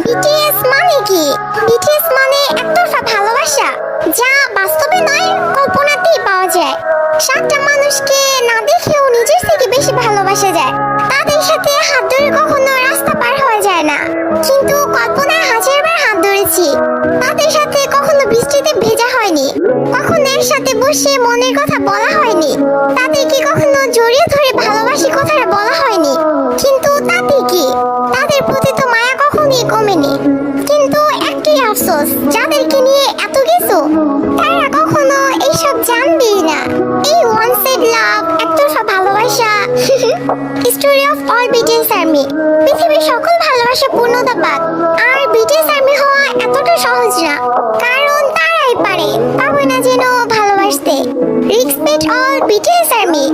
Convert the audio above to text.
BTS মানে কি? BTS মানে একতরফা ভালোবাসা, যা বাস্তবে নয় কল্পনাতেই পাওয়া যায়। সাতটা মানুষকে না দেখেও নিজের থেকে বেশি ভালোবাসা যায়। তাদের সাথে হাত ধরে কখনো রাস্তা পার হওয়া যায় না, কিন্তু কল্পনায় হাজারবার হাত ধরেছি। তাদের সাথে কখনো বৃষ্টিতে ভেজা হয়নি, কখনো এর সাথে বসে মনের কথা বলা হয়নি, তাদেরকে কখনো জড়িয়ে ধরে ভালোবাসি কথাটা বলা হয়নি। কিন্তু তাতে কি, তাদের প্রতি তো মায়া কখনোই কমেনি। কিন্তু একটাই আফসোস, যাদেরকে নিয়ে এত কিছু তারা কখনো এইসব জানবেই না। এই ওয়ান সাইড লাভ, একতরফা ভালোবাসা। Story of all BTS army. পৃথিবীর সকল ভালোবাসা পূর্ণতা পাক, আর বিটিএস আর্মি হওয়া এতটা সহজ না, কারণ তারাই পারে, পাবে না যেন ভালোবাসতে। Respect all BTS army.